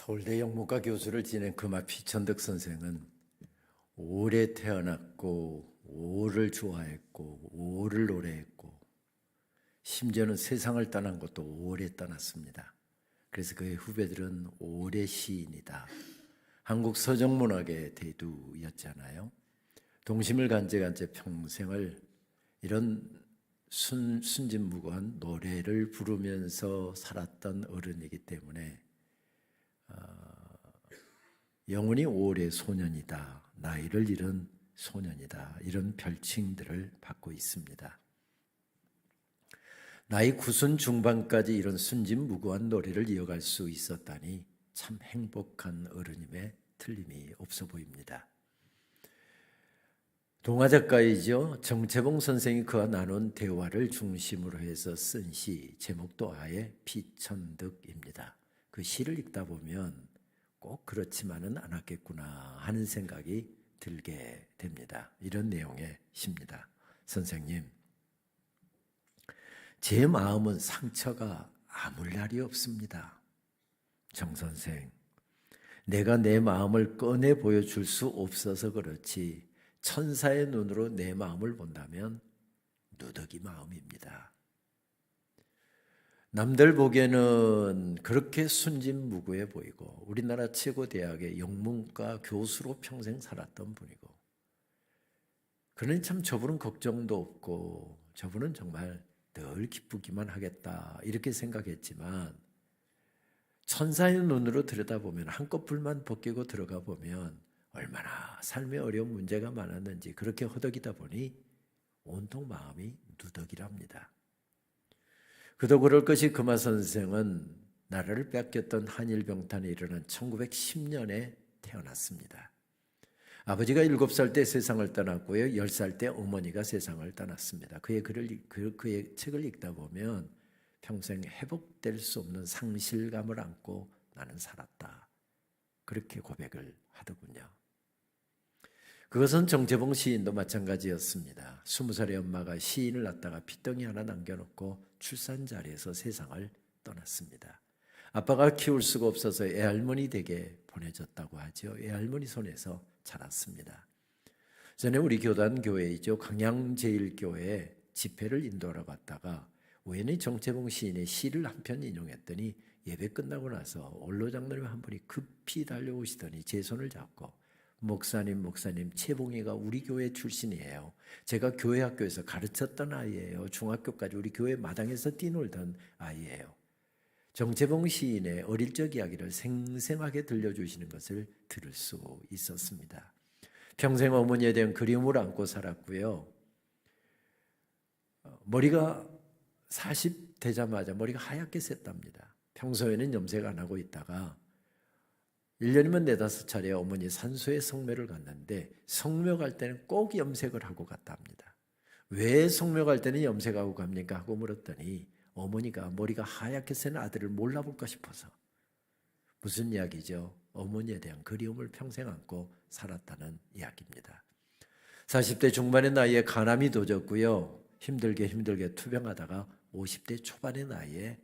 서울대 영문과 교수를 지낸 금화피 천득 선생은 오래 태어났고 오를 좋아했고 오를 노래했고 심지어는 세상을 떠난 것도 오래 떠났습니다. 그래서 그의 후배들은 오래 시인이다. 한국 서정문학의 대두였잖아요. 동심을 간제간제 평생을 이런 순진무구한 노래를 부르면서 살았던 어른이기 때문에 영원히 오래 소년이다, 나이를 잃은 소년이다, 이런 별칭들을 받고 있습니다. 나이 90 중반까지 이런 순진무구한 노래를 이어갈 수 있었다니 참 행복한 어른임에 틀림이 없어 보입니다. 동화작가이죠. 정채봉 선생이 그와 나눈 대화를 중심으로 해서 쓴 시, 제목도 아예 피천득입니다. 그 시를 읽다 보면 꼭 그렇지만은 않았겠구나 하는 생각이 들게 됩니다. 이런 내용의 시입니다. 선생님, 제 마음은 상처가 아물 날이 없습니다. 정 선생, 내가 내 마음을 꺼내 보여줄 수 없어서 그렇지 천사의 눈으로 내 마음을 본다면 누더기 마음입니다. 남들 보기에는 그렇게 순진무구해 보이고 우리나라 최고 대학의 영문과 교수로 평생 살았던 분이고, 그러니 참 저분은 걱정도 없고 저분은 정말 늘 기쁘기만 하겠다 이렇게 생각했지만, 천사의 눈으로 들여다보면 한꺼풀만 벗기고 들어가 보면 얼마나 삶에 어려운 문제가 많았는지 그렇게 허덕이다 보니 온통 마음이 누더기랍니다. 그도 그럴 것이 금화 선생은 나라를 뺏겼던 한일병탄이 일어난 1910년에 태어났습니다. 아버지가 7살 때 세상을 떠났고요. 10살 때 어머니가 세상을 떠났습니다. 그의 책을 읽다 보면 평생 회복될 수 없는 상실감을 안고 나는 살았다, 그렇게 고백을 하더군요. 그것은 정채봉 시인도 마찬가지였습니다. 20살의 엄마가 시인을 낳다가 핏덩이 하나 남겨놓고 출산 자리에서 세상을 떠났습니다. 아빠가 키울 수가 없어서 애할머니 댁에 보내졌다고 하죠. 애할머니 손에서 자랐습니다. 전에 우리 교단 교회이죠. 강양제일교회 집회를 인도하러 갔다가 우연히 정채봉 시인의 시를 한 편 인용했더니 예배 끝나고 나서 원로장로님 한 분이 급히 달려오시더니 제 손을 잡고 목사님, 채봉이가 우리 교회 출신이에요. 제가 교회 학교에서 가르쳤던 아이예요. 중학교까지 우리 교회 마당에서 뛰놀던 아이예요. 정채봉 시인의 어릴 적 이야기를 생생하게 들려주시는 것을 들을 수 있었습니다. 평생 어머니에 대한 그리움을 안고 살았고요. 머리가 40 되자마자 머리가 하얗게 샜답니다. 평소에는 염색 안 하고 있다가 1년이면 4-5차례 어머니 산소에 성묘를 갔는데 성묘 갈 때는 꼭 염색을 하고 갔다 합니다. 왜 성묘 갈 때는 염색하고 갑니까? 하고 물었더니 어머니가 머리가 하얗게 센 아들을 몰라볼까 싶어서. 무슨 이야기죠? 어머니에 대한 그리움을 평생 안고 살았다는 이야기입니다. 40대 중반의 나이에 간암이 도졌고요. 힘들게 투병하다가 50대 초반의 나이에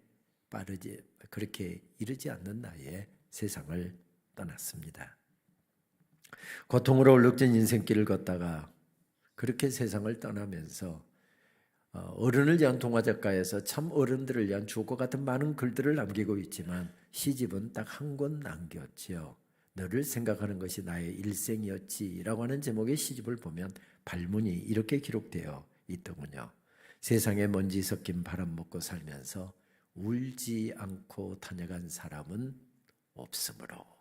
그렇게 이르지 않는 나이에 세상을 떠났습니다. 고통으로 얼룩진 인생길을 걷다가 그렇게 세상을 떠나면서 어른을 위한 동화작가에서 참 어른들을 위한 주옥과 같은 많은 글들을 남기고 있지만 시집은 딱 한 권 남겼지요. 너를 생각하는 것이 나의 일생이었지라고 하는 제목의 시집을 보면 발문이 이렇게 기록되어 있더군요. 세상에 먼지 섞인 바람 먹고 살면서 울지 않고 다녀간 사람은 없으므로.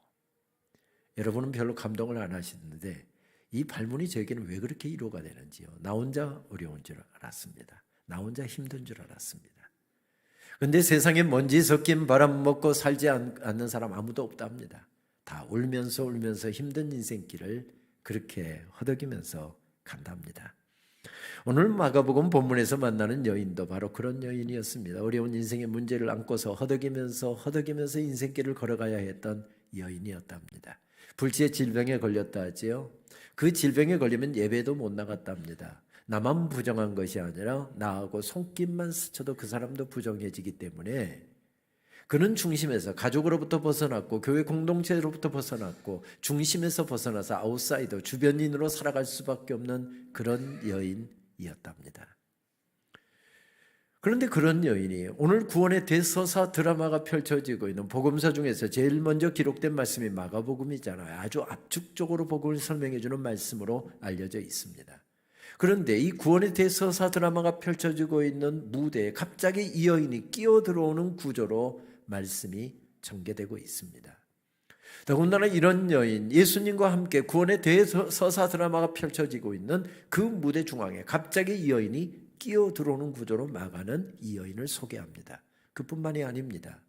여러분은 별로 감동을 안 하시는데 이 발문이 저에게는 왜 그렇게 위로가 되는지요. 나 혼자 어려운 줄 알았습니다. 나 혼자 힘든 줄 알았습니다. 그런데 세상에 먼지 섞인 바람 먹고 살지 않는 사람 아무도 없답니다. 다 울면서 힘든 인생길을 그렇게 허덕이면서 간답니다. 오늘 마가복음 본문에서 만나는 여인도 바로 그런 여인이었습니다. 어려운 인생의 문제를 안고서 허덕이면서 인생길을 걸어가야 했던 여인이었답니다. 불치의 질병에 걸렸다 하지요. 그 질병에 걸리면 예배도 못 나갔답니다. 나만 부정한 것이 아니라 나하고 손길만 스쳐도 그 사람도 부정해지기 때문에 그는 중심에서 가족으로부터 벗어났고 교회 공동체로부터 벗어났고 중심에서 벗어나서 아웃사이더 주변인으로 살아갈 수밖에 없는 그런 여인이었답니다. 그런데 그런 여인이 오늘 구원의 대서사 드라마가 펼쳐지고 있는 복음서 중에서 제일 먼저 기록된 말씀이 마가복음이잖아요. 아주 압축적으로 복음을 설명해 주는 말씀으로 알려져 있습니다. 그런데 이 구원의 대서사 드라마가 펼쳐지고 있는 무대에 갑자기 이 여인이 끼어들어오는 구조로 말씀이 전개되고 있습니다. 더군다나 이런 여인, 예수님과 함께 구원의 대서사 드라마가 펼쳐지고 있는 그 무대 중앙에 갑자기 이 여인이 끼어들어오는 구조로 마가는 이 여인을 소개합니다. 그뿐만이 아닙니다.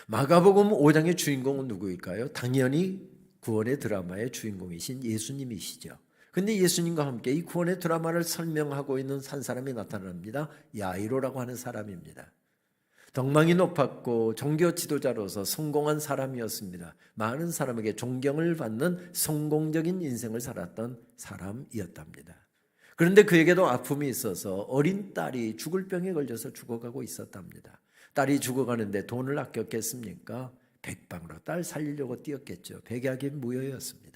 마가복음 5장의 주인공은 누구일까요? 당연히 구원의 드라마의 주인공이신 예수님이시죠. 근데 예수님과 함께 이 구원의 드라마를 설명하고 있는 한 사람이 나타납니다. 야이로라고 하는 사람입니다. 덕망이 높았고 종교 지도자로서 성공한 사람이었습니다. 많은 사람에게 존경을 받는 성공적인 인생을 살았던 사람이었답니다. 그런데 그에게도 아픔이 있어서 어린 딸이 죽을 병에 걸려서 죽어가고 있었답니다. 딸이 죽어가는데 돈을 아꼈겠습니까? 백방으로 딸 살리려고 뛰었겠죠. 백약인 무효였습니다.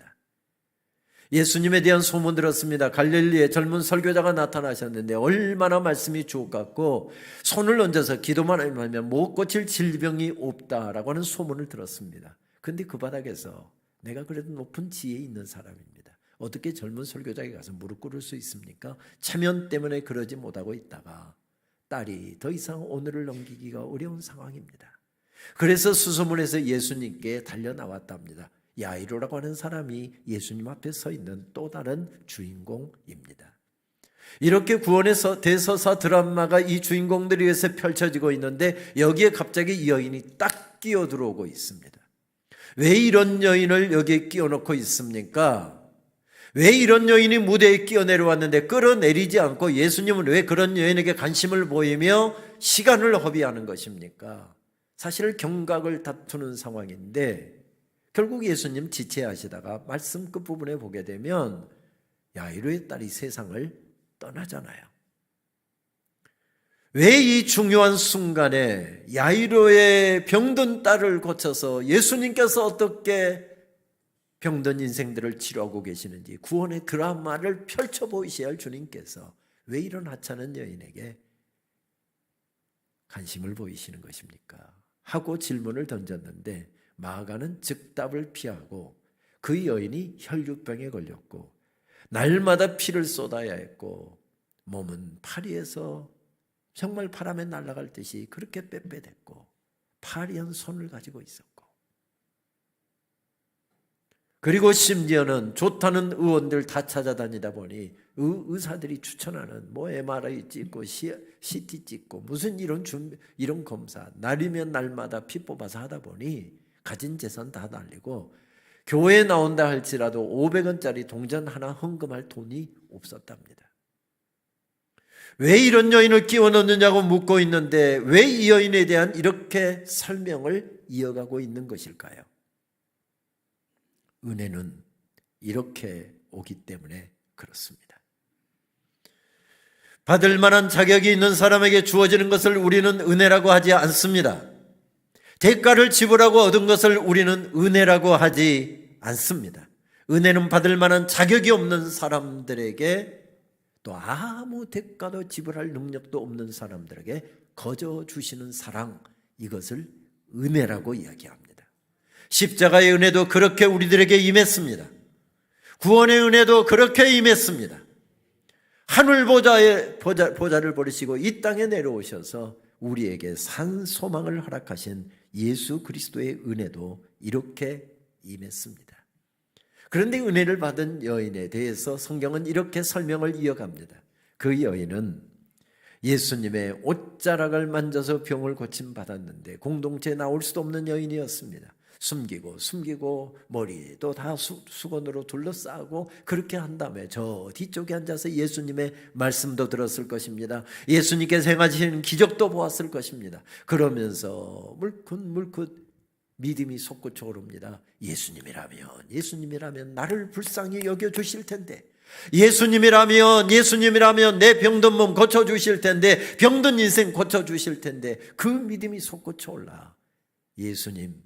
예수님에 대한 소문 들었습니다. 갈릴리에 젊은 설교자가 나타나셨는데 얼마나 말씀이 주옥 같고 손을 얹어서 기도만 하면 못 고칠 질병이 없다라고 하는 소문을 들었습니다. 그런데 그 바닥에서 내가 그래도 높은 지혜에 있는 사람입니다. 어떻게 젊은 설교자에게 가서 무릎 꿇을 수 있습니까? 체면 때문에 그러지 못하고 있다가 딸이 더 이상 오늘을 넘기기가 어려운 상황입니다. 그래서 수소문에서 예수님께 달려 나왔답니다. 야이로라고 하는 사람이 예수님 앞에 서 있는 또 다른 주인공입니다. 이렇게 구원의 대서사 드라마가 이 주인공들에 의해서 펼쳐지고 있는데 여기에 갑자기 이 여인이 딱 끼어들어오고 있습니다. 왜 이런 여인을 여기에 끼워놓고 있습니까? 왜 이런 여인이 무대에 끼어내려왔는데 끌어내리지 않고 예수님은 왜 그런 여인에게 관심을 보이며 시간을 허비하는 것입니까? 사실 경각을 다투는 상황인데 결국 예수님 지체하시다가 말씀 끝부분에 보게 되면 야이로의 딸이 세상을 떠나잖아요. 왜 이 중요한 순간에 야이로의 병든 딸을 고쳐서 예수님께서 어떻게 병든 인생들을 치료하고 계시는지 구원의 드라마를 펼쳐 보이셔야 할 주님께서 왜 이런 하찮은 여인에게 관심을 보이시는 것입니까? 하고 질문을 던졌는데 마가는 즉답을 피하고 그 여인이 혈류병에 걸렸고 날마다 피를 쏟아야 했고 몸은 파리에서 정말 바람에 날아갈 듯이 그렇게 빽빽했고 파리한 손을 가지고 있었고 그리고 심지어는 좋다는 의원들 다 찾아다니다 보니 의사들이 추천하는 뭐 MRI 찍고 CT 찍고 무슨 이런 검사 날이면 날마다 피 뽑아서 하다 보니 가진 재산 다 날리고 교회에 나온다 할지라도 500원짜리 동전 하나 헌금할 돈이 없었답니다. 왜 이런 여인을 끼워 넣느냐고 묻고 있는데 왜 이 여인에 대한 이렇게 설명을 이어가고 있는 것일까요? 은혜는 이렇게 오기 때문에 그렇습니다. 받을 만한 자격이 있는 사람에게 주어지는 것을 우리는 은혜라고 하지 않습니다. 대가를 지불하고 얻은 것을 우리는 은혜라고 하지 않습니다. 은혜는 받을 만한 자격이 없는 사람들에게 또 아무 대가도 지불할 능력도 없는 사람들에게 거저 주시는 사랑, 이것을 은혜라고 이야기합니다. 십자가의 은혜도 그렇게 우리들에게 임했습니다. 구원의 은혜도 그렇게 임했습니다. 하늘 보좌를 버리시고 이 땅에 내려오셔서 우리에게 산 소망을 허락하신 예수 그리스도의 은혜도 이렇게 임했습니다. 그런데 은혜를 받은 여인에 대해서 성경은 이렇게 설명을 이어갑니다. 그 여인은 예수님의 옷자락을 만져서 병을 고침받았는데 공동체에 나올 수도 없는 여인이었습니다. 숨기고 머리도 다 수건으로 둘러싸고 그렇게 한 다음에 저 뒤쪽에 앉아서 예수님의 말씀도 들었을 것입니다. 예수님께서 행하시는 기적도 보았을 것입니다. 그러면서 물긋 믿음이 솟구쳐 오릅니다. 예수님이라면 나를 불쌍히 여겨주실 텐데 예수님이라면 내 병든 몸 고쳐주실 텐데, 병든 인생 고쳐주실 텐데, 그 믿음이 솟구쳐올라 예수님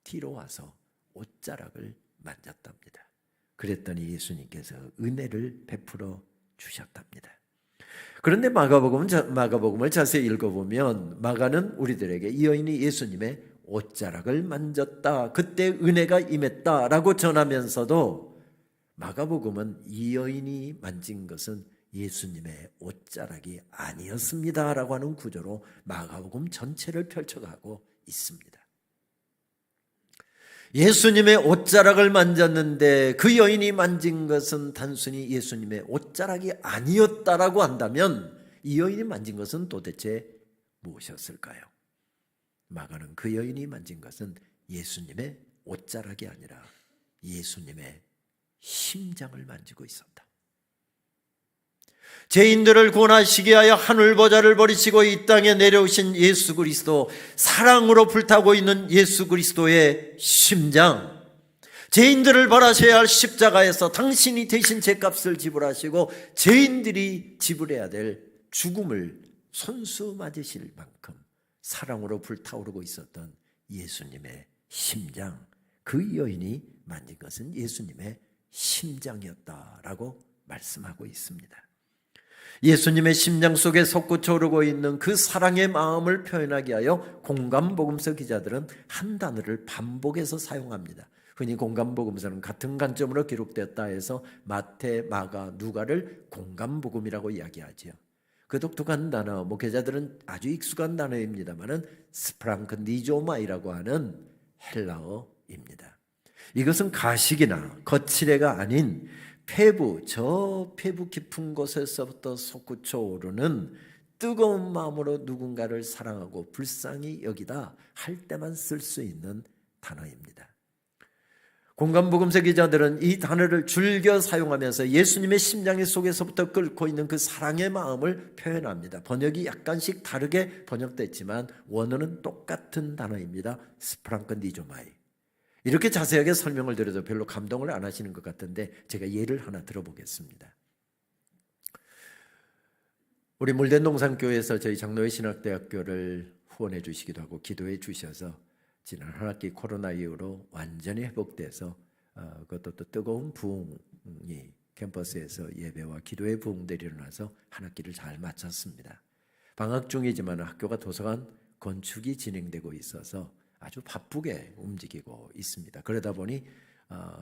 뒤로 와서 옷자락을 만졌답니다. 그랬더니 예수님께서 은혜를 베풀어 주셨답니다. 그런데 마가복음을 자세히 읽어보면 마가는 우리들에게 이 여인이 예수님의 옷자락을 만졌다, 그때 은혜가 임했다라고 전하면서도 마가복음은 이 여인이 만진 것은 예수님의 옷자락이 아니었습니다라고 하는 구조로 마가복음 전체를 펼쳐가고 있습니다. 예수님의 옷자락을 만졌는데 그 여인이 만진 것은 단순히 예수님의 옷자락이 아니었다라고 한다면 이 여인이 만진 것은 도대체 무엇이었을까요? 마가는 그 여인이 만진 것은 예수님의 옷자락이 아니라 예수님의 심장을 만지고 있었다. 죄인들을 구원하시기 위하여 하늘보좌를 버리시고 이 땅에 내려오신 예수 그리스도, 사랑으로 불타고 있는 예수 그리스도의 심장, 죄인들을 벌하셔야 할 십자가에서 당신이 대신 죄값을 지불하시고 죄인들이 지불해야 될 죽음을 손수 맞으실 만큼 사랑으로 불타오르고 있었던 예수님의 심장, 그 여인이 만진 것은 예수님의 심장이었다라고 말씀하고 있습니다. 예수님의 심장 속에 솟구쳐오르고 있는 그 사랑의 마음을 표현하기 위하여 공감복음서 기자들은 한 단어를 반복해서 사용합니다. 흔히 공감복음서는 같은 관점으로 기록되었다 해서 마태, 마가, 누가를 공감복음이라고 이야기하지요. 그 독특한 단어, 목회자들은 아주 익숙한 단어입니다만은 스프랑크니조마이라고 하는 헬라어입니다. 이것은 가식이나 거칠애가 아닌 폐부, 저 폐부 깊은 곳에서부터 솟구쳐 오르는 뜨거운 마음으로 누군가를 사랑하고 불쌍히 여기다 할 때만 쓸 수 있는 단어입니다. 공감복음서 기자들은 이 단어를 즐겨 사용하면서 예수님의 심장 속에서부터 끓고 있는 그 사랑의 마음을 표현합니다. 번역이 약간씩 다르게 번역됐지만 원어는 똑같은 단어입니다. 스프랑크니조마이. 이렇게 자세하게 설명을 드려도 별로 감동을 안 하시는 것 같은데 제가 예를 하나 들어보겠습니다. 우리 물대농산교회에서 저희 장로회 신학대학교를 후원해 주시기도 하고 기도해 주셔서 지난 한 학기 코로나 이후로 완전히 회복돼서 그것도 또 뜨거운 부흥이 캠퍼스에서 예배와 기도의 부흥들이 일어나서 한 학기를 잘 마쳤습니다. 방학 중이지만 학교가 도서관 건축이 진행되고 있어서 아주 바쁘게 움직이고 있습니다. 그러다 보니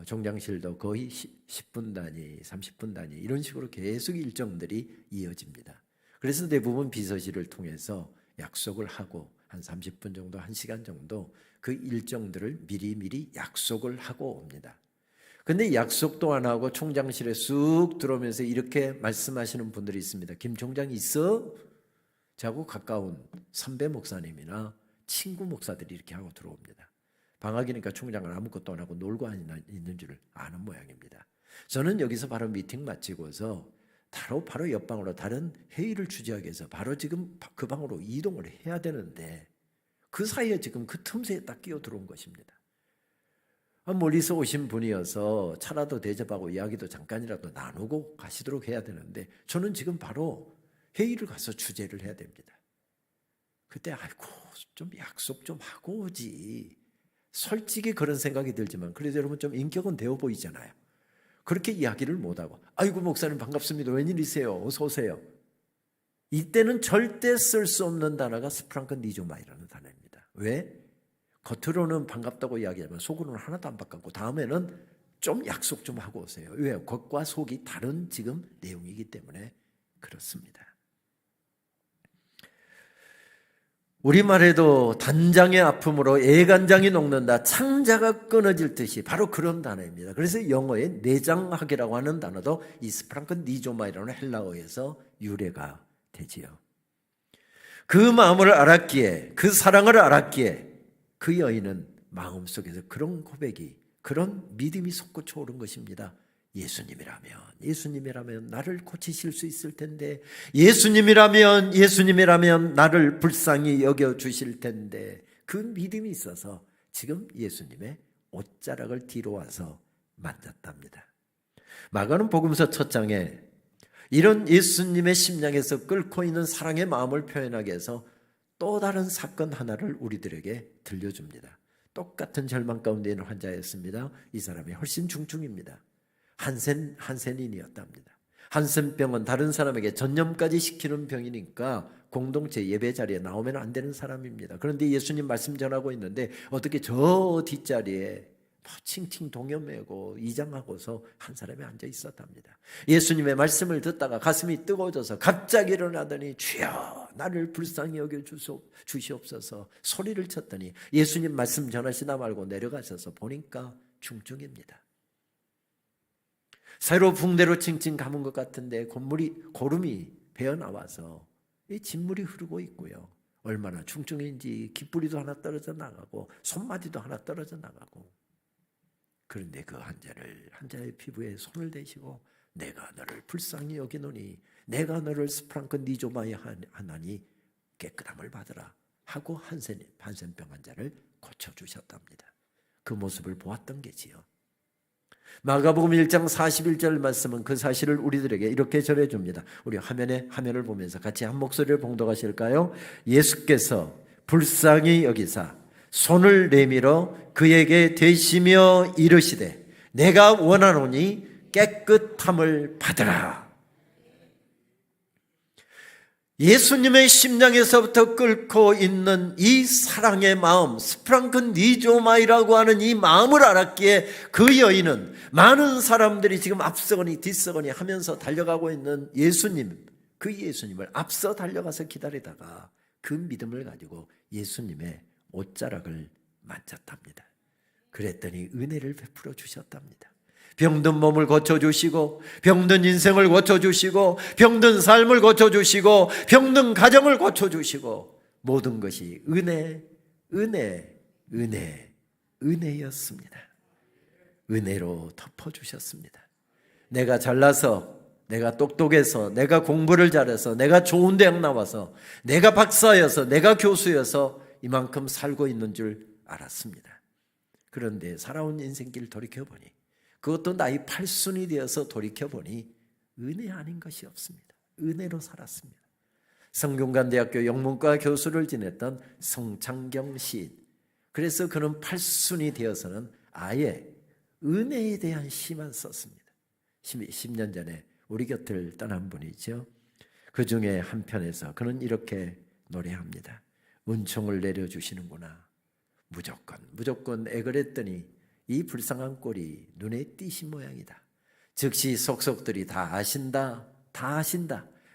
종장실도 거의 10분 단위, 30분 단위 이런 식으로 계속 일정들이 이어집니다. 그래서 대부분 비서실을 통해서 약속을 하고 한 30분 정도, 1시간 정도 그 일정들을 미리 약속을 하고 옵니다. 근데 약속도 안 하고 총장실에 쑥 들어오면서 이렇게 말씀하시는 분들이 있습니다. 김 총장 있어? 저하고 가까운 선배 목사님이나 친구 목사들이 이렇게 하고 들어옵니다. 방학이니까 총장은 아무것도 안 하고 놀고 있는 줄 아는 모양입니다. 저는 여기서 바로 미팅 마치고서 바로 옆방으로 다른 회의를 주재하기 위해서 바로 지금 그 방으로 이동을 해야 되는데 그 사이에 지금 그 틈새에 딱 끼어 들어온 것입니다. 멀리서 오신 분이어서 차라도 대접하고 이야기도 잠깐이라도 나누고 가시도록 해야 되는데 저는 지금 바로 회의를 가서 주재를 해야 됩니다. 그때 아이고 좀 약속 좀 하고 오지. 솔직히 그런 생각이 들지만 그래도 여러분 좀 인격은 되어 보이잖아요. 그렇게 이야기를 못하고 아이고 목사님 반갑습니다. 웬일이세요? 어서 오세요. 이때는 절대 쓸 수 없는 단어가 스프랑크니조마이라는 단어입니다. 왜? 겉으로는 반갑다고 이야기하지만 속으로는 하나도 안 반갑고 다음에는 좀 약속 좀 하고 오세요. 왜요? 겉과 속이 다른 지금 내용이기 때문에 그렇습니다. 우리말에도 단장의 아픔으로 애간장이 녹는다, 창자가 끊어질 듯이 바로 그런 단어입니다. 그래서 영어의 내장하기라고 하는 단어도 이 스프랑크니조마이라는 헬라어에서 유래가 되지요. 그 마음을 알았기에, 그 사랑을 알았기에 그 여인은 마음속에서 그런 고백이, 그런 믿음이 솟구쳐 오른 것입니다. 예수님이라면 나를 고치실 수 있을 텐데, 예수님이라면 나를 불쌍히 여겨주실 텐데, 그 믿음이 있어서 지금 예수님의 옷자락을 뒤로 와서 만졌답니다. 마가는 복음서 첫 장에 이런 예수님의 심령에서 끓고 있는 사랑의 마음을 표현하기 위해서 또 다른 사건 하나를 우리들에게 들려줍니다. 똑같은 절망 가운데 있는 환자였습니다. 이 사람이 훨씬 중증입니다. 한센인이었답니다. 한센병은 다른 사람에게 전염까지 시키는 병이니까 공동체 예배 자리에 나오면 안 되는 사람입니다. 그런데 예수님 말씀 전하고 있는데 어떻게 저 뒷자리에 칭칭 동여매고 이장하고서 한 사람이 앉아 있었답니다. 예수님의 말씀을 듣다가 가슴이 뜨거워져서 갑자기 일어나더니 주여 나를 불쌍히 여겨 주시옵소서 소리를 쳤더니 예수님 말씀 전하시다 말고 내려가셔서 보니까 중증입니다. 새로 붕대로 칭칭 감은 것 같은데 고름이 배어나와서 이 진물이 흐르고 있고요. 얼마나 중증인지 깃뿌리도 하나 떨어져 나가고 손마디도 하나 떨어져 나가고, 그런데 그 환자의 피부에 손을 대시고 내가 너를 불쌍히 여기노니 내가 너를 스프랑크 니조마에 하나니 깨끗함을 받으라 하고 한센병 환자를 고쳐주셨답니다. 그 모습을 보았던 게지요. 마가복음 1장 41절 말씀은 그 사실을 우리들에게 이렇게 전해줍니다. 우리 화면을 보면서 같이 한 목소리를 봉독하실까요? 예수께서 불쌍히 여기사 손을 내밀어 그에게 대시며 이르시되 내가 원하노니 깨끗함을 받으라. 예수님의 심장에서부터 끓고 있는 이 사랑의 마음, 스프랑크 니조마이라고 하는 이 마음을 알았기에 그 여인은 많은 사람들이 지금 앞서거니 뒤서거니 하면서 달려가고 있는 그 예수님을 앞서 달려가서 기다리다가 그 믿음을 가지고 예수님의 옷자락을 만졌답니다. 그랬더니 은혜를 베풀어 주셨답니다. 병든 몸을 고쳐주시고 병든 인생을 고쳐주시고 병든 삶을 고쳐주시고 병든 가정을 고쳐주시고 모든 것이 은혜였습니다. 은혜로 덮어주셨습니다. 내가 잘나서, 내가 똑똑해서, 내가 공부를 잘해서, 내가 좋은 대학 나와서, 내가 박사여서, 내가 교수여서 이만큼 살고 있는 줄 알았습니다. 그런데 살아온 인생길 돌이켜보니, 그것도 나이 80이 되어서 돌이켜보니 은혜 아닌 것이 없습니다. 은혜로 살았습니다. 성균관대학교 영문과 교수를 지냈던 성창경 시인, 그래서 그는 80이 되어서는 아예 은혜에 대한 시만 썼습니다. 10년 전에 우리 곁을 떠난 분이죠. 그 중에 한 편에서 그는 이렇게 노래합니다. 은총을 내려주시는구나. 무조건 애걸했더니 이 불쌍한 꼴이 눈에 띄신 모양이다. 즉시 속속들이 다 아신다.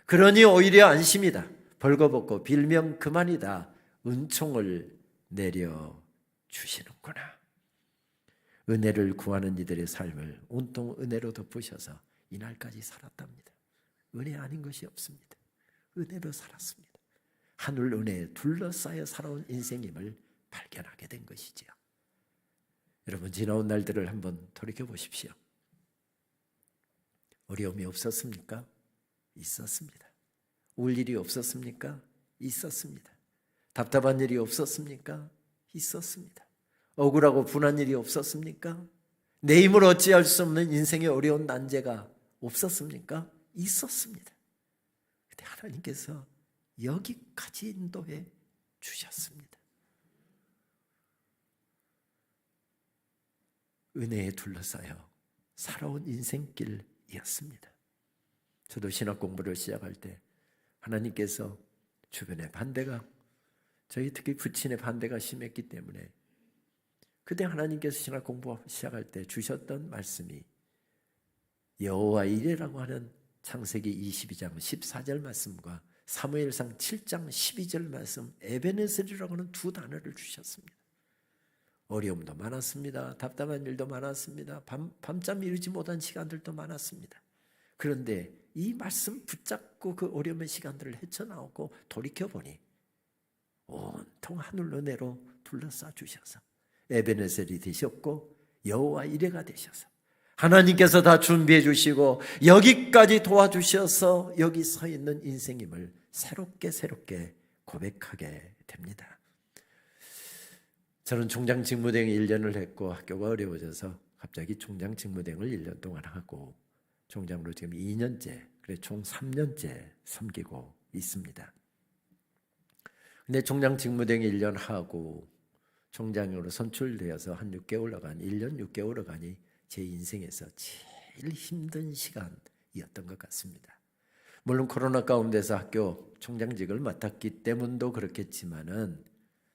그러니 오히려 안심이다. 벌거벗고 빌면 그만이다. 은총을 내려주시는구나. 은혜를 구하는 이들의 삶을 온통 은혜로 덮으셔서 이날까지 살았답니다. 은혜 아닌 것이 없습니다. 은혜로 살았습니다. 하늘 은혜에 둘러싸여 살아온 인생임을 발견하게 된 것이지요. 여러분, 지나온 날들을 한번 돌이켜보십시오. 어려움이 없었습니까? 있었습니다. 울 일이 없었습니까? 있었습니다. 답답한 일이 없었습니까? 있었습니다. 억울하고 분한 일이 없었습니까? 내 힘을 어찌할 수 없는 인생의 어려운 난제가 없었습니까? 있었습니다. 그런데 하나님께서 여기까지 인도해 주셨습니다. 은혜에 둘러싸여 살아온 인생길이었습니다. 저도 신학 공부를 시작할 때 하나님께서 주변의 반대가, 저희 특히 부친의 반대가 심했기 때문에 그때 하나님께서 신학 공부 시작할 때 주셨던 말씀이 여호와 이레라고 하는 창세기 22장 14절 말씀과 사무엘상 7장 12절 말씀, 에베네셀이라고 하는 두 단어를 주셨습니다. 어려움도 많았습니다. 답답한 일도 많았습니다. 밤잠 이루지 못한 시간들도 많았습니다. 그런데 이 말씀 붙잡고 그 어려움의 시간들을 헤쳐나오고 돌이켜보니 온통 하늘 은혜로 둘러싸 주셔서 에베네셀이 되셨고 여호와 이레가 되셔서 하나님께서 다 준비해 주시고 여기까지 도와주셔서 여기 서 있는 인생임을 새롭게 고백하게 됩니다. 저는 총장 직무대행 1년을 했고 학교가 어려워져서 갑자기 총장 직무대행을 1년 동안 하고 총장으로 지금 2년째, 그래 총 3년째 섬기고 있습니다. 근데 총장 직무대행 1년 하고 총장으로 선출되어서 한 6개월여간, 1년 6개월여간이 제 인생에서 제일 힘든 시간이었던 것 같습니다. 물론 코로나 가운데서 학교 총장직을 맡았기 때문도 그렇겠지만은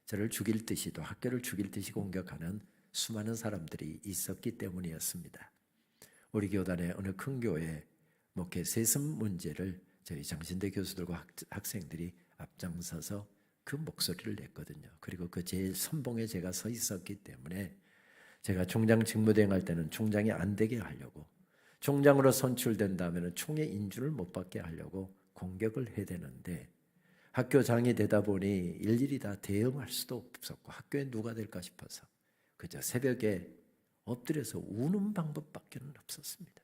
저를 죽일 듯이 또 학교를 죽일 듯이 공격하는 수많은 사람들이 있었기 때문이었습니다. 우리 교단의 어느 큰 교회 목회 세습 문제를 저희 장신대 교수들과 학생들이 앞장서서 그 목소리를 냈거든요. 그리고 그 제일 선봉에 제가 서 있었기 때문에 제가 총장 직무대행할 때는 총장이 안 되게 하려고, 총장으로 선출된다면 총의 인준을 못 받게 하려고 공격을 해야 되는데 학교장이 되다 보니 일일이 다 대응할 수도 없었고 학교에 누가 될까 싶어서 그저 새벽에 엎드려서 우는 방법밖에 없었습니다.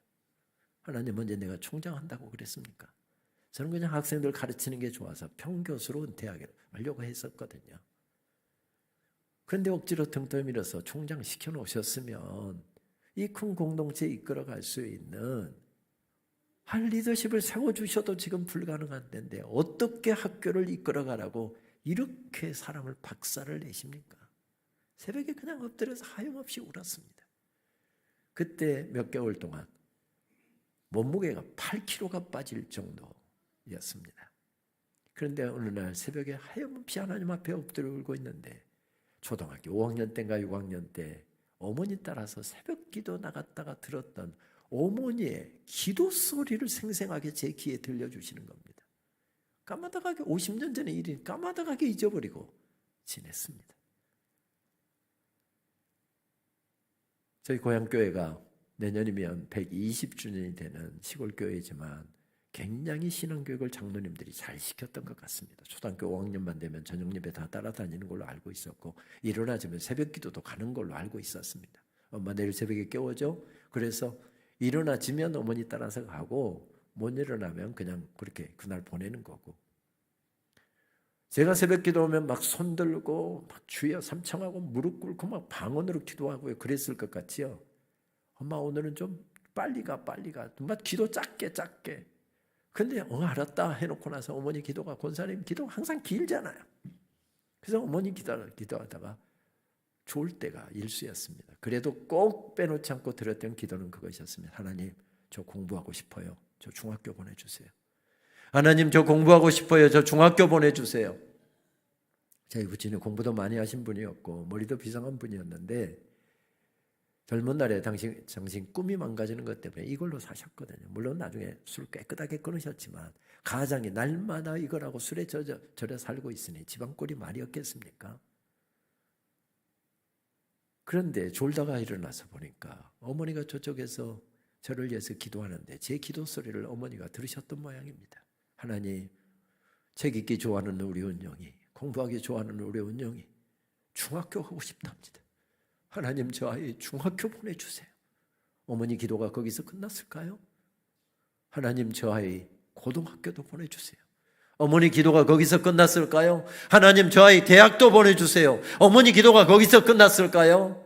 하나님 언제 내가 총장한다고 그랬습니까? 저는 그냥 학생들 가르치는 게 좋아서 평교수로 은퇴하려고 했었거든요. 그런데 억지로 등 떠밀어서 총장 시켜놓으셨으면 이 큰 공동체 이끌어갈 수 있는 한 리더십을 세워주셔도 지금 불가능한 데인데 어떻게 학교를 이끌어가라고 이렇게 사람을 박살을 내십니까? 새벽에 그냥 엎드려서 하염없이 울었습니다. 그때 몇 개월 동안 몸무게가 8kg가 빠질 정도였습니다. 그런데 어느 날 새벽에 하염없이 하나님 앞에 엎드려 울고 있는데 초등학교 5학년 때인가 6학년 때 어머니 따라서 새벽 기도 나갔다가 들었던 어머니의 기도 소리를 생생하게 제 귀에 들려주시는 겁니다. 까마득하게 50년 전의 일이 까마득하게 잊어버리고 지냈습니다. 저희 고향교회가 내년이면 120주년이 되는 시골교회지만 굉장히 신앙교육을 장로님들이 잘 시켰던 것 같습니다. 초등학교 5학년만 되면 저녁예배 다 따라다니는 걸로 알고 있었고 일어나자면 새벽기도도 가는 걸로 알고 있었습니다. 엄마 내일 새벽에 깨워줘. 그래서 일어나지면 어머니 따라서 가고 못 일어나면 그냥 그렇게 그날 보내는 거고, 제가 새벽기도 오면 막 손들고 막 주여 삼창하고 무릎 꿇고 막 방언으로 기도하고요. 그랬을 것 같지요. 엄마 오늘은 좀 빨리 가 막 기도 짧게 근데 알았다 해놓고 나서 어머니 기도가, 권사님 기도가 항상 길잖아요. 그래서 어머니 기도하다가 좋을 때가 일수였습니다. 그래도 꼭 빼놓지 않고 드렸던 기도는 그것이었습니다. 하나님 저 공부하고 싶어요. 저 중학교 보내주세요. 하나님 저 공부하고 싶어요. 저 중학교 보내주세요. 저희 부친은 공부도 많이 하신 분이었고 머리도 비상한 분이었는데 젊은 날에 당신 꿈이 망가지는 것 때문에 이걸로 사셨거든요. 물론 나중에 술 깨끗하게 끊으셨지만 가장이 날마다 이거라고 술에 절여 살고 있으니 집안 꼴이 말이 없겠습니까? 그런데 졸다가 일어나서 보니까 어머니가 저쪽에서 저를 위해서 기도하는데 제 기도 소리를 어머니가 들으셨던 모양입니다. 하나님, 책 읽기 좋아하는 우리 은영이, 공부하기 좋아하는 우리 은영이 중학교 가고 싶답니다. 하나님 저 아이 중학교 보내주세요. 어머니 기도가 거기서 끝났을까요? 하나님 저 아이 고등학교도 보내주세요. 어머니 기도가 거기서 끝났을까요? 하나님 저 아이 대학도 보내주세요. 어머니 기도가 거기서 끝났을까요?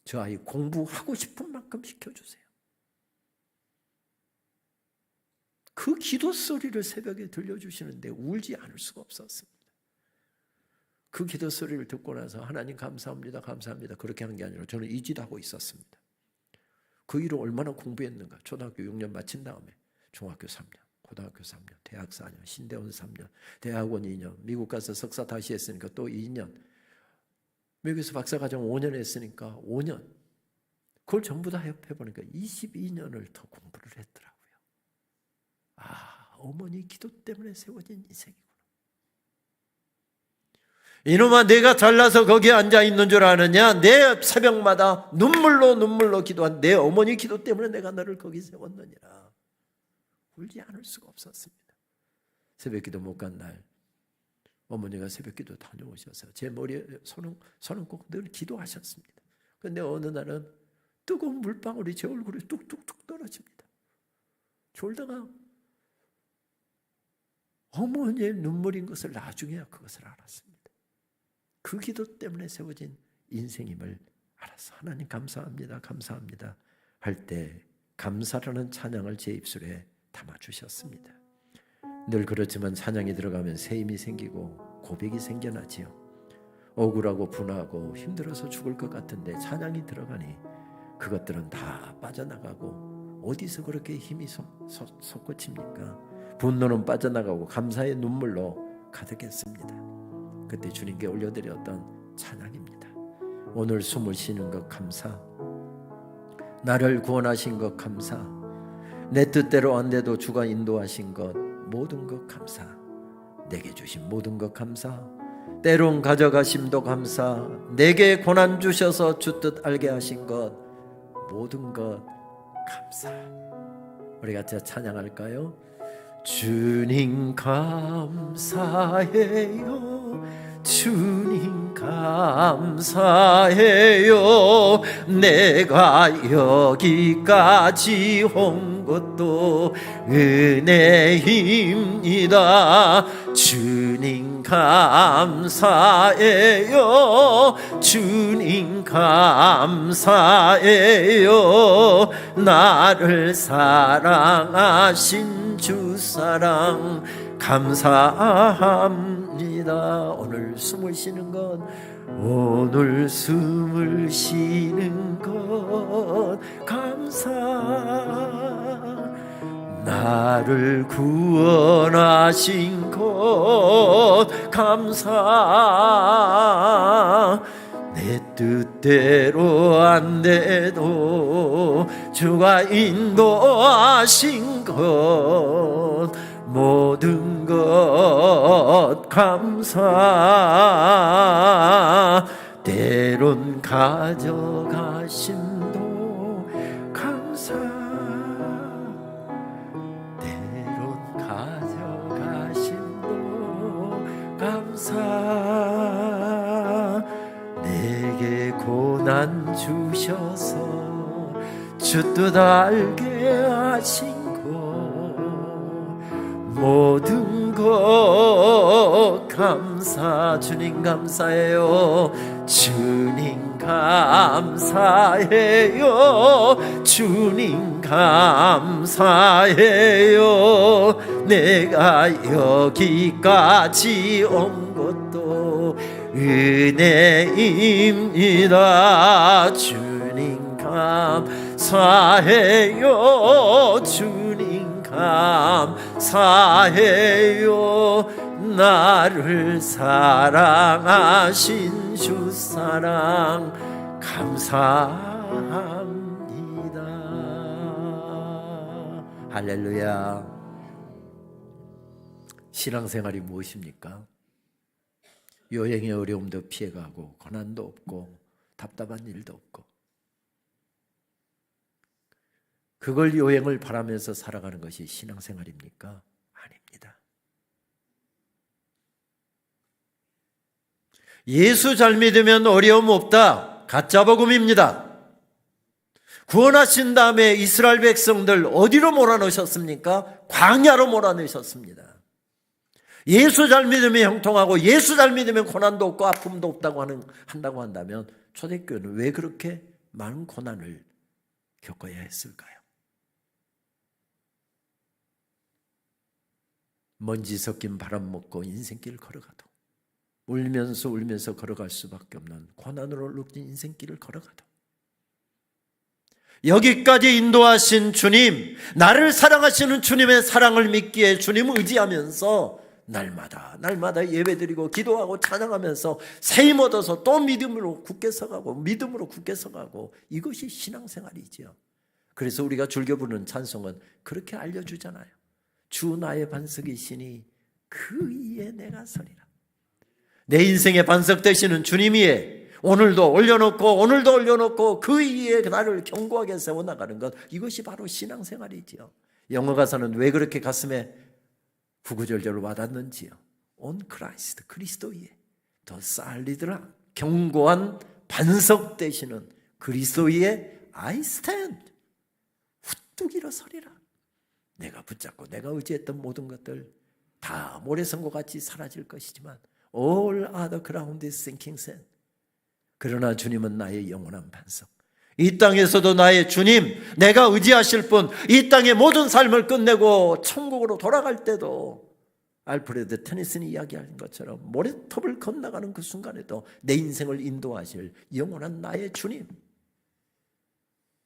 저 아이 공부하고 싶은 만큼 시켜주세요. 그 기도 소리를 새벽에 들려주시는데 울지 않을 수가 없었습니다. 그 기도 소리를 듣고 나서 하나님 감사합니다 그렇게 하는 게 아니라 저는 이지하고 있었습니다. 그 일을 얼마나 공부했는가. 초등학교 6년 마친 다음에 중학교 3년, 고등학교 3년, 대학 4년, 신대원 3년, 대학원 2년, 미국 가서 석사 다시 했으니까 또 2년, 미국에서 박사과정 5년 했으니까 5년. 그걸 전부 다 해보니까 22년을 더 공부를 했더라고요. 어머니 기도 때문에 세워진 인생이구나. 이놈아 내가 잘나서 거기에 앉아있는 줄 아느냐? 내 새벽마다 눈물로 기도한 내 어머니 기도 때문에 내가 너를 거기 세웠느니라. 울지 않을 수가 없었습니다. 새벽기도 못 간 날 어머니가 새벽기도 다녀오셔서 제 머리에 손은 꼭 늘 기도하셨습니다. 그런데 어느 날은 뜨거운 물방울이 제 얼굴에 뚝뚝뚝 떨어집니다. 졸다가 어머니의 눈물인 것을 나중에야 그것을 알았습니다. 그 기도 때문에 세워진 인생임을 알아서 하나님 감사합니다 할 때 감사라는 찬양을 제 입술에 담아주셨습니다. 늘 그렇지만 찬양이 들어가면 새 힘이 생기고 고백이 생겨나지요. 억울하고 분하고 힘들어서 죽을 것 같은데 찬양이 들어가니 그것들은 다 빠져나가고, 어디서 그렇게 힘이 솟구칩니까? 분노는 빠져나가고 감사의 눈물로 가득했습니다. 그때 주님께 올려드렸던 찬양입니다. 오늘 숨을 쉬는 것 감사, 나를 구원하신 것 감사, 내 뜻대로 안 돼도 주가 인도하신 것 모든 것 감사, 내게 주신 모든 것 감사, 때론 가져가심도 감사, 내게 고난 주셔서 주 뜻 알게 하신 것 모든 것 감사. 우리 같이 찬양할까요? 주님 감사해요, 주님 감사해요, 내가 여기까지 온 것도 은혜입니다. 주님 감사해요, 주님 감사해요, 나를 사랑하신 주 사랑 감사합니다. 오늘 숨을 쉬는 것, 오늘 숨을 쉬는 것 감사, 나를 구원하신 것 감사, 내 뜻대로 안 돼도 주가 인도하신 것 모든 것 감사, 때론 가져가심도 감사, 때론 가져가심도 감사, 내게 고난 주셔서 주 뜻 알게 하신 모든 것 감사. 주님 감사해요, 주님 감사해요, 주님 감사해요, 내가 여기까지 온 것도 은혜입니다. 주님 감사해요, 주님 감사해요, 나를 사랑하신 주 사랑 감사합니다. 할렐루야. 신앙생활이 무엇입니까? 여행의 어려움도 피해가고 고난도 없고 답답한 일도 없고, 그걸 여행을 바라면서 살아가는 것이 신앙생활입니까? 아닙니다. 예수 잘 믿으면 어려움 없다, 가짜 복음입니다. 구원하신 다음에 이스라엘 백성들 어디로 몰아넣으셨습니까? 광야로 몰아넣으셨습니다. 예수 잘 믿으면 형통하고 예수 잘 믿으면 고난도 없고 아픔도 없다고 한다고 한다면 초대교회는 왜 그렇게 많은 고난을 겪어야 했을까요? 먼지 섞인 바람 먹고 인생길을 걸어가도, 울면서 걸어갈 수밖에 없는 고난으로 얼룩진 인생길을 걸어가도, 여기까지 인도하신 주님, 나를 사랑하시는 주님의 사랑을 믿기에 주님을 의지하면서 날마다 예배드리고 기도하고 찬양하면서 새 힘 얻어서 또 믿음으로 굳게 서가고, 이것이 신앙생활이지요. 그래서 우리가 즐겨 부르는 찬송은 그렇게 알려주잖아요. 주 나의 반석이시니 그 위에 내가 서리라. 내 인생의 반석 되시는 주님이에 오늘도 올려놓고 그 위에 나를 견고하게 세워나가는 것, 이것이 바로 신앙생활이지요. 영어 가사는 왜 그렇게 가슴에 구구절절 와닿는지요. On Christ, 그리스도 위에 더 solid라, 견고한 반석 되시는 그리스도 위에 I stand, 우뚝 일어서리라. 내가 붙잡고 내가 의지했던 모든 것들 다 모래성과 같이 사라질 것이지만 all other ground is sinking sand. 그러나 주님은 나의 영원한 반석. 이 땅에서도 나의 주님, 내가 의지하실 분, 이 땅의 모든 삶을 끝내고 천국으로 돌아갈 때도 알프레드 테니슨이 이야기한 것처럼 모래톱을 건너가는 그 순간에도 내 인생을 인도하실 영원한 나의 주님,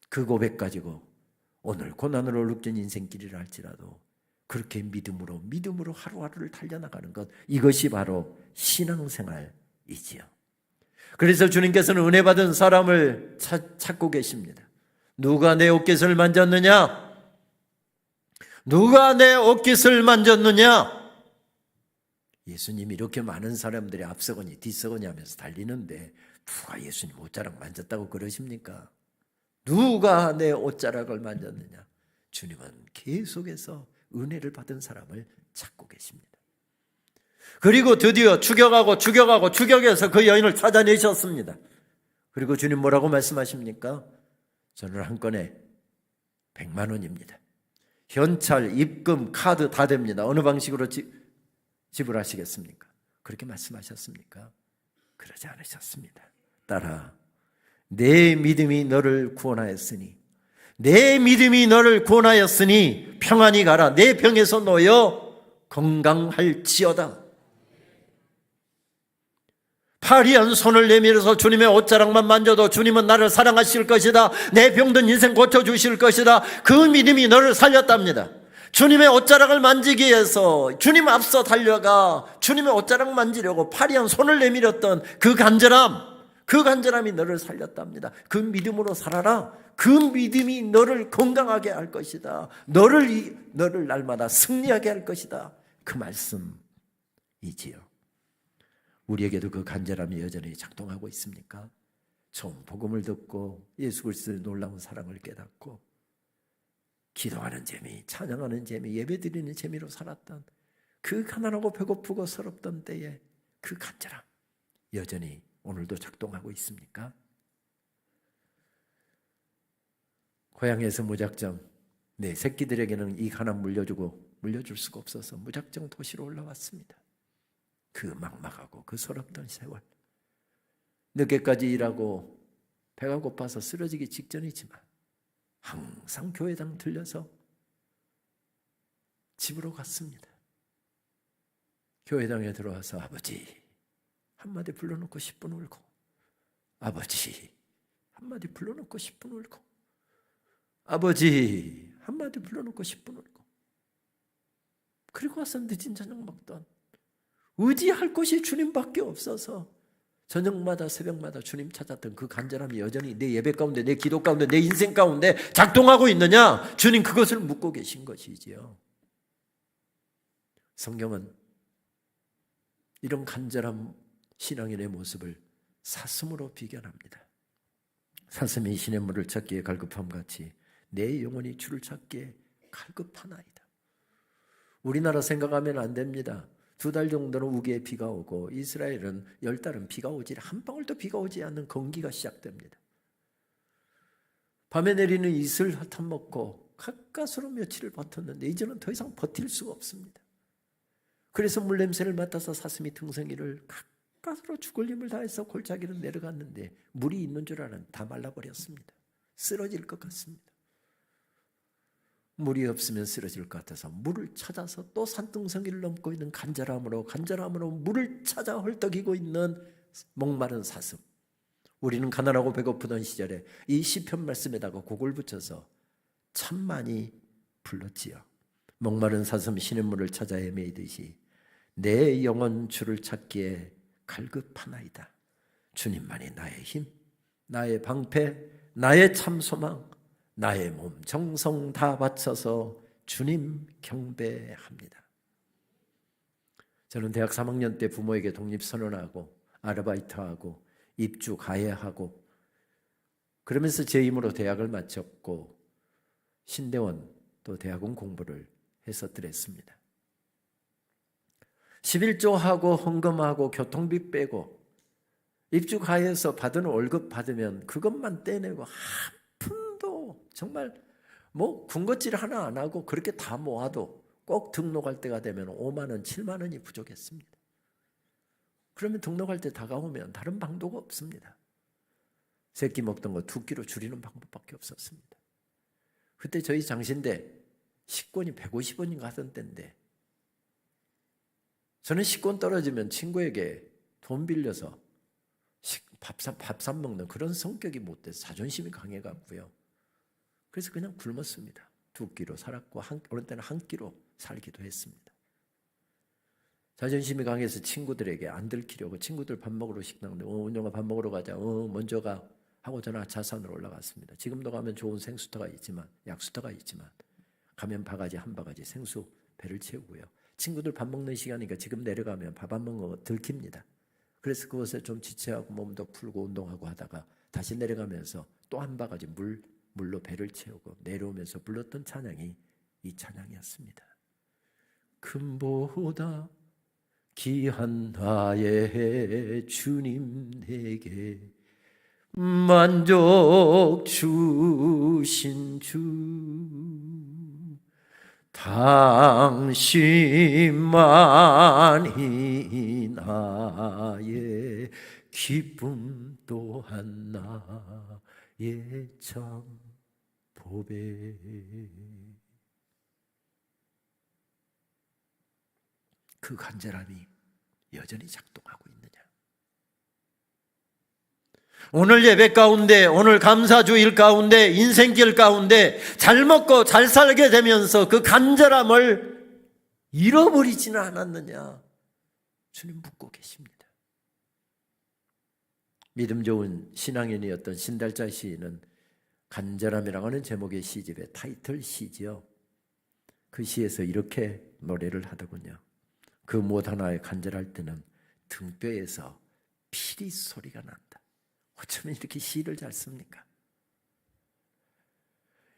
그 고백 가지고 오늘 고난으로 룩진 인생길이라 할지라도 그렇게 믿음으로 하루하루를 달려나가는 것, 이것이 바로 신앙생활이지요. 그래서 주님께서는 은혜 받은 사람을 찾고 계십니다. 누가 내 옷깃을 만졌느냐? 누가 내 옷깃을 만졌느냐? 예수님이 이렇게 많은 사람들이 앞서거니 뒤서거니 하면서 달리는데 누가 예수님 옷자락 만졌다고 그러십니까? 누가 내 옷자락을 만졌느냐? 주님은 계속해서 은혜를 받은 사람을 찾고 계십니다. 그리고 드디어 추격해서 그 여인을 찾아내셨습니다. 그리고 주님 뭐라고 말씀하십니까? 저는 한 건에 100만 원입니다. 현찰, 입금, 카드 다 됩니다. 어느 방식으로 지불하시겠습니까? 그렇게 말씀하셨습니까? 그러지 않으셨습니다. 따라 내 믿음이 너를 구원하였으니 평안히 가라. 내 병에서 놓여 건강할지어다. 파리한 손을 내밀어서 주님의 옷자락만 만져도 주님은 나를 사랑하실 것이다. 내 병든 인생 고쳐주실 것이다. 그 믿음이 너를 살렸답니다. 주님의 옷자락을 만지기 위해서 주님 앞서 달려가 주님의 옷자락 만지려고 파리한 손을 내밀었던 그 간절함이 너를 살렸답니다. 그 믿음으로 살아라. 그 믿음이 너를 건강하게 할 것이다. 너를 날마다 승리하게 할 것이다. 그 말씀이지요. 우리에게도 그 간절함이 여전히 작동하고 있습니까? 처음 복음을 듣고 예수 그리스도의 놀라운 사랑을 깨닫고 기도하는 재미, 찬양하는 재미, 예배드리는 재미로 살았던 그 가난하고 배고프고 서럽던 때에 그 간절함 여전히 오늘도 작동하고 있습니까? 고향에서 무작정 내 새끼들에게는 이 가난 물려줄 수가 없어서 무작정 도시로 올라왔습니다. 그 막막하고 그 서럽던 세월, 늦게까지 일하고 배가 고파서 쓰러지기 직전이지만 항상 교회당 들려서 집으로 갔습니다. 교회당에 들어와서 아버지 한마디 불러놓고 10분 울고, 아버지 한마디 불러놓고 10분 울고, 아버지 한마디 불러놓고 10분 울고, 그리고 와서 늦은 저녁 먹던, 의지할 곳이 주님밖에 없어서 저녁마다 새벽마다 주님 찾았던 그 간절함이 여전히 내 예배 가운데, 내 기도 가운데, 내 인생 가운데 작동하고 있느냐? 주님 그것을 묻고 계신 것이지요. 성경은 이런 간절한 신앙인의 모습을 사슴으로 비견합니다. 사슴이 시냇물을 찾기에 갈급함같이 내 영혼이 주를 찾기에 갈급하나이다. 우리나라 생각하면 안 됩니다. 2달 정도는 우기에 비가 오고 이스라엘은 10달은 비가 오지, 한 방울도 비가 오지 않는 건기가 시작됩니다. 밤에 내리는 이슬 핫한 먹고 가까스로 며칠을 버텼는데 이제는 더 이상 버틸 수가 없습니다. 그래서 물냄새를 맡아서 사슴이 등성이를 가까스로 죽을 힘을 다해서 골짜기로 내려갔는데 물이 있는 줄 알았는데 다 말라버렸습니다. 쓰러질 것 같습니다. 물이 없으면 쓰러질 것 같아서 물을 찾아서 또 산등성이를 넘고 있는 간절함으로 물을 찾아 헐떡이고 있는 목마른 사슴. 우리는 가난하고 배고프던 시절에 이 시편 말씀에다가 곡을 붙여서 참 많이 불렀지요. 목마른 사슴 시냇물을 찾아 헤매이듯이 내 영혼 주를 찾기에 갈급하나이다. 주님만이 나의 힘, 나의 방패, 나의 참 소망, 나의 몸 정성 다 바쳐서 주님 경배합니다. 저는 대학 3학년 때 부모에게 독립선언하고 아르바이트하고 입주 가해하고 그러면서 제 힘으로 대학을 마쳤고 신대원 또 대학원 공부를 했었더랬습니다. 11조하고 헌금하고 교통비 빼고 입주 가해해서 받은 월급 받으면 그것만 떼내고 정말 군것질 하나 안 하고 그렇게 다 모아도 꼭 등록할 때가 되면 5만 원, 7만 원이 부족했습니다. 그러면 등록할 때 다가오면 다른 방도가 없습니다. 새끼 먹던 거 2끼로 줄이는 방법밖에 없었습니다. 그때 저희 장신대 식권이 150원인가 하던 때인데 저는 식권 떨어지면 친구에게 돈 빌려서 밥 사 먹는 그런 성격이 못 돼서 자존심이 강해갖고요. 그래서 그냥 굶었습니다. 2끼로 살았고 어느 때는 1끼로 살기도 했습니다. 자존심이 강해서 친구들에게 안 들키려고 친구들 밥 먹으러 식당인데 은영아 밥 먹으러 가자. 먼저 가 하고 저는 아차산으로 올라갔습니다. 지금도 가면 좋은 생수터가 있지만 약수터가 있지만 가면 바가지 한 바가지 생수 배를 채우고요. 친구들 밥 먹는 시간이니까 지금 내려가면 밥 안 먹는 거 들킵니다. 그래서 그것에 좀 지체하고 몸도 풀고 운동하고 하다가 다시 내려가면서 또 한 바가지 물로 배를 채우고 내려오면서 불렀던 찬양이 이 찬양이었습니다. 금보다 귀한 나의 주님 내게 만족 주신 주 당신만이 나의 기쁨 또한 나의 참 보배. 그 간절함이 여전히 작동하고 있느냐? 오늘 예배 가운데, 오늘 감사주일 가운데, 인생길 가운데 잘 먹고 잘 살게 되면서 그 간절함을 잃어버리지는 않았느냐? 주님 묻고 계십니다. 믿음 좋은 신앙인이었던 신달자 시인은 간절함이라고 하는 제목의 시집의 타이틀 시지요. 그 시에서 이렇게 노래를 하더군요. 그 무엇 하나에 간절할 때는 등뼈에서 피리 소리가 난다. 어쩌면 이렇게 시를 잘 씁니까?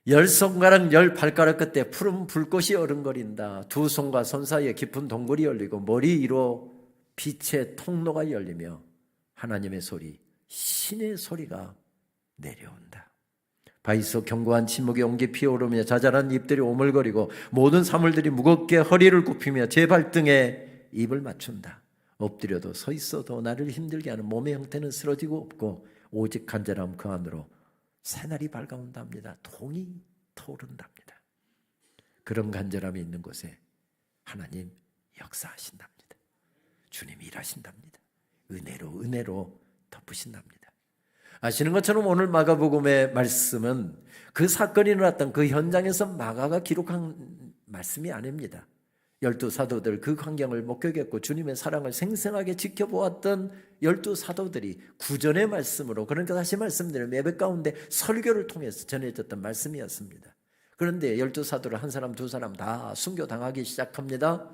10손가락 10발가락 끝에 푸른 불꽃이 어른거린다. 2손과 손 사이에 깊은 동굴이 열리고 머리 위로 빛의 통로가 열리며 하나님의 소리, 신의 소리가 내려온다. 바위 속 견고한 침묵이 옹기 피어오르며 자잘한 잎들이 오물거리고 모든 사물들이 무겁게 허리를 굽히며 제 발등에 입을 맞춘다. 엎드려도 서 있어도 나를 힘들게 하는 몸의 형태는 쓰러지고 없고 오직 간절함 그 안으로 새날이 밝아온답니다. 동이 타오른답니다. 그런 간절함이 있는 곳에 하나님 역사하신답니다. 주님이 일하신답니다. 은혜로 덮으신답니다. 아시는 것처럼 오늘 마가복음의 말씀은 그 사건이 일어났던 그 현장에서 마가가 기록한 말씀이 아닙니다. 12사도들 그 광경을 목격했고 주님의 사랑을 생생하게 지켜보았던 12사도들이 구전의 말씀으로, 그러니까 다시 말씀드리면 예배 가운데 설교를 통해서 전해졌던 말씀이었습니다. 그런데 12사도를 한 사람 두 사람 다 순교당하기 시작합니다.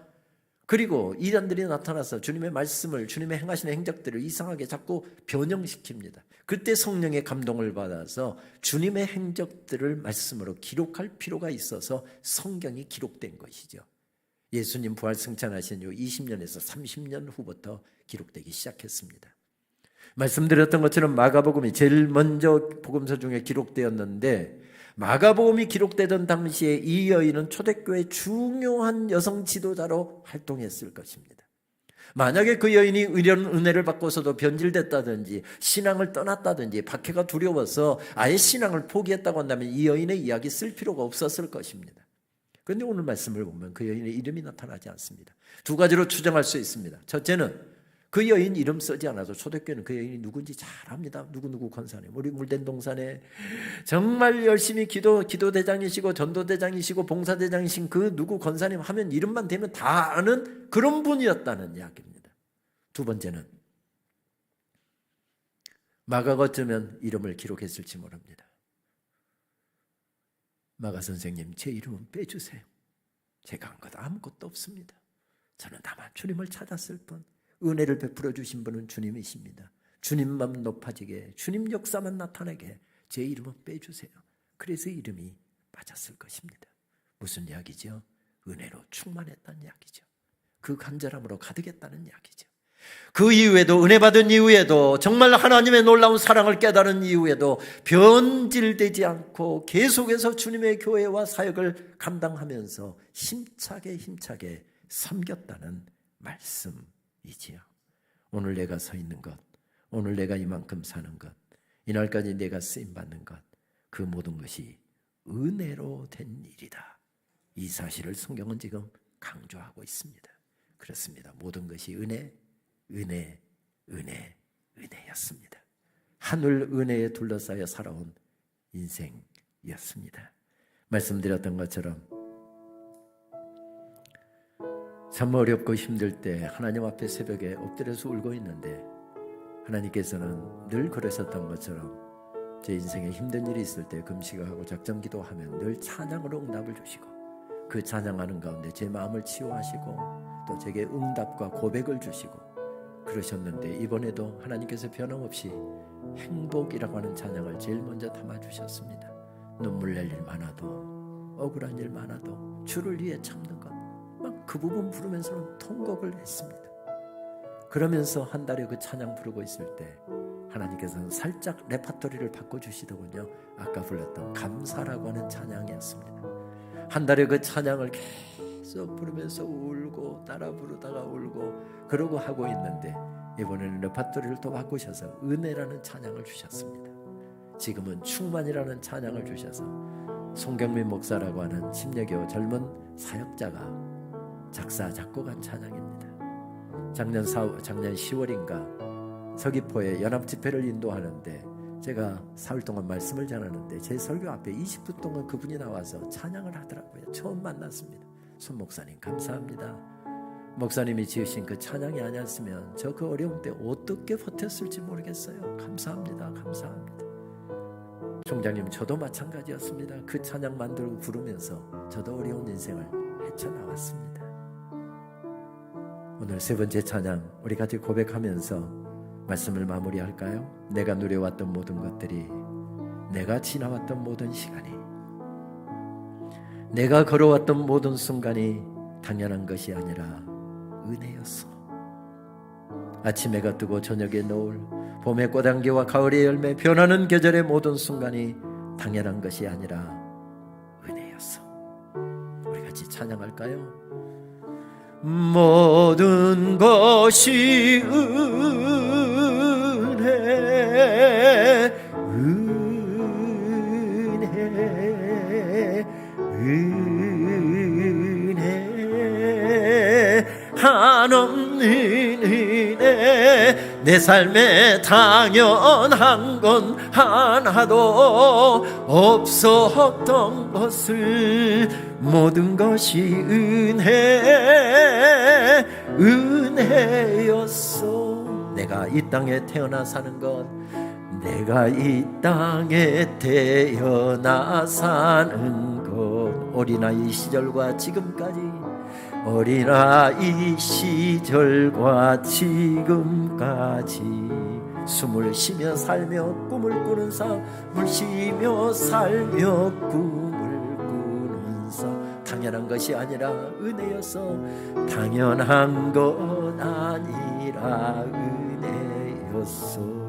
그리고 이단들이 나타나서 주님의 말씀을, 주님의 행하시는 행적들을 이상하게 자꾸 변형시킵니다. 그때 성령의 감동을 받아서 주님의 행적들을 말씀으로 기록할 필요가 있어서 성경이 기록된 것이죠. 예수님 부활 승천하신 후 20년에서 30년 후부터 기록되기 시작했습니다. 말씀드렸던 것처럼 마가복음이 제일 먼저 복음서 중에 기록되었는데, 마가복음이 기록되던 당시에 이 여인은 초대교회의 중요한 여성 지도자로 활동했을 것입니다. 만약에 그 여인이 이런 은혜를 받고서도 변질됐다든지 신앙을 떠났다든지 박해가 두려워서 아예 신앙을 포기했다고 한다면 이 여인의 이야기 쓸 필요가 없었을 것입니다. 그런데 오늘 말씀을 보면 그 여인의 이름이 나타나지 않습니다. 두 가지로 추정할 수 있습니다. 첫째는 그 여인 이름 쓰지 않아도 초대교회는 그 여인이 누군지 잘 압니다. 누구 권사님, 우리 물된 동산에 정말 열심히 기도대장이시고 전도대장이시고 봉사대장이신 그 누구 권사님 하면 이름만 대면 다 아는 그런 분이었다는 이야기입니다. 두 번째는 마가가 어쩌면 이름을 기록했을지 모릅니다. 마가 선생님, 제 이름은 빼주세요. 제가 한 것 아무것도 없습니다. 저는 다만 주님을 찾았을 뿐, 은혜를 베풀어 주신 분은 주님이십니다. 주님만 높아지게, 주님 역사만 나타나게 제 이름은 빼주세요. 그래서 이름이 맞았을 것입니다. 무슨 이야기죠? 은혜로 충만했다는 이야기죠. 그 간절함으로 가득했다는 이야기죠. 그 이후에도, 은혜 받은 이후에도, 정말 하나님의 놀라운 사랑을 깨달은 이후에도 변질되지 않고 계속해서 주님의 교회와 사역을 감당하면서 힘차게 섬겼다는 말씀이지요. 오늘 내가 서 있는 것, 오늘 내가 이만큼 사는 것, 이날까지 내가 쓰임받는 것, 그 모든 것이 은혜로 된 일이다. 이 사실을 성경은 지금 강조하고 있습니다. 그렇습니다. 모든 것이 은혜였습니다. 하늘 은혜에 둘러싸여 살아온 인생이었습니다. 말씀드렸던 것처럼 참 어렵고 힘들 때 하나님 앞에 새벽에 엎드려서 울고 있는데 하나님께서는 늘 그러셨던 것처럼 제 인생에 힘든 일이 있을 때 금식하고 작정기도하면 늘 찬양으로 응답을 주시고 그 찬양하는 가운데 제 마음을 치유하시고 또 제게 응답과 고백을 주시고 그러셨는데 이번에도 하나님께서 변함없이 행복이라고 하는 찬양을 제일 먼저 담아주셨습니다. 눈물 낼 일 많아도 억울한 일 많아도 주를 위해 참는 것 막 그 부분 부르면서는 통곡을 했습니다. 그러면서 한 달에 그 찬양 부르고 있을 때 하나님께서는 살짝 레파토리를 바꿔주시더군요. 아까 불렀던 감사라고 하는 찬양이었습니다. 한 달에 그 찬양을 계속 부르면서 울고 따라 부르다가 울고 그러고 하고 있는데 이번에는 레파토리를 또 바꾸셔서 은혜라는 찬양을 주셨습니다. 지금은 충만이라는 찬양을 주셔서 송경민 목사라고 하는 심려교 젊은 사역자가 작사 작곡한 찬양입니다. 작년 10월인가 서귀포에 연합집회를 인도하는데 제가 사흘 동안 말씀을 전하는데 제 설교 앞에 20분 동안 그분이 나와서 찬양을 하더라고요. 처음 만났습니다. 손 목사님 감사합니다. 목사님이 지으신 그 찬양이 아니었으면 저 그 어려움 때 어떻게 버텼을지 모르겠어요. 감사합니다. 감사합니다. 총장님 저도 마찬가지였습니다. 그 찬양 만들고 부르면서 저도 어려운 인생을 헤쳐나왔습니다. 오늘 세 번째 찬양 우리 같이 고백하면서 말씀을 마무리할까요? 내가 누려왔던 모든 것들이, 내가 지나왔던 모든 시간이, 내가 걸어왔던 모든 순간이 당연한 것이 아니라 은혜였어. 아침 해가 뜨고 저녁에 노을, 봄의 꽃향기와 가을의 열매, 변하는 계절의 모든 순간이 당연한 것이 아니라 은혜였어. 우리 같이 찬양할까요? 모든 것이 은혜, 한없는 은혜, 내 삶에 당연한 건 하나도 없었던 것을 모든 것이 은혜였어. 내가 이 땅에 태어나 사는 것, 내가 이 땅에 태어나 사는 것, 어린아이 시절과 지금까지, 어린아이 시절과 지금까지 숨을 쉬며 살며 꿈을 꾸는 삶을 쉬며 살며 꿈을 꾸는 삶, 당연한 것이 아니라 은혜였어. 당연한 것 아니라 은혜였어.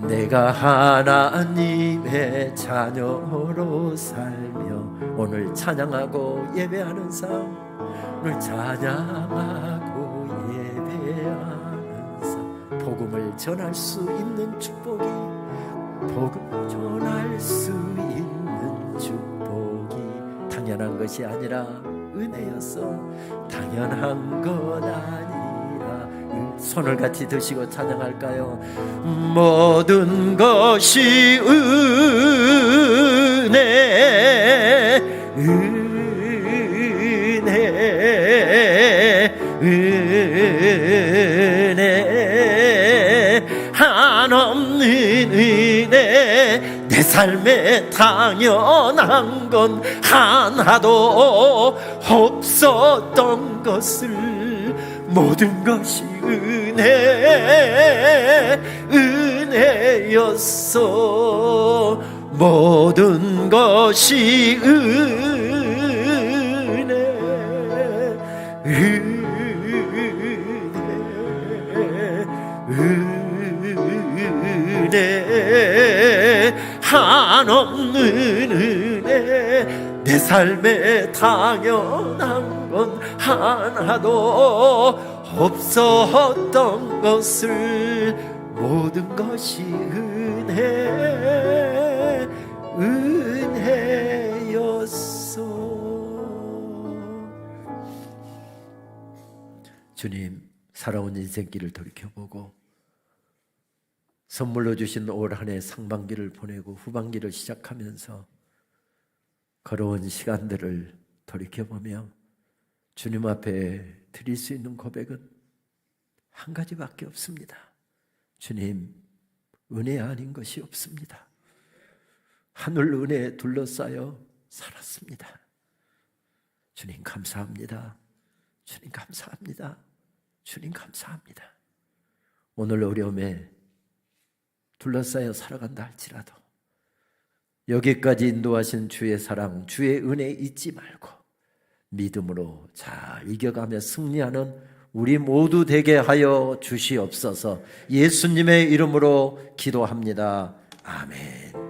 내가 하나님의 자녀로 살며 오늘 찬양하고 예배하는 삶, 오늘 찬양하고 예배하는 삶, 복음을 전할 수 있는 축복이, 복음을 전할 수 있는 축복이 당연한 것이 아니라 은혜였어. 당연한 것 아니라. 손을 같이 드시고 찬양할까요? 모든 것이 은혜, 한없는 은혜, 내 삶에 당연한 건 하나도 없었던 것을 모든 것이 은혜였어. 모든 것이 은혜, 한없는 은혜, 내 삶에 당연한 건 하나도 없었던 것을 모든 것이 은혜였소. 주님, 살아온 인생길을 돌이켜보고 선물로 주신 올 한 해 상반기를 보내고 후반기를 시작하면서 걸어온 시간들을 돌이켜보며 주님 앞에 드릴 수 있는 고백은 한 가지밖에 없습니다. 주님, 은혜 아닌 것이 없습니다. 하늘 은혜에 둘러싸여 살았습니다. 주님 감사합니다. 주님 감사합니다. 주님 감사합니다. 오늘 어려움에 둘러싸여 살아간다 할지라도 여기까지 인도하신 주의 사랑, 주의 은혜 잊지 말고 믿음으로 잘 이겨가며 승리하는 우리 모두 되게 하여 주시옵소서. 예수님의 이름으로 기도합니다. 아멘.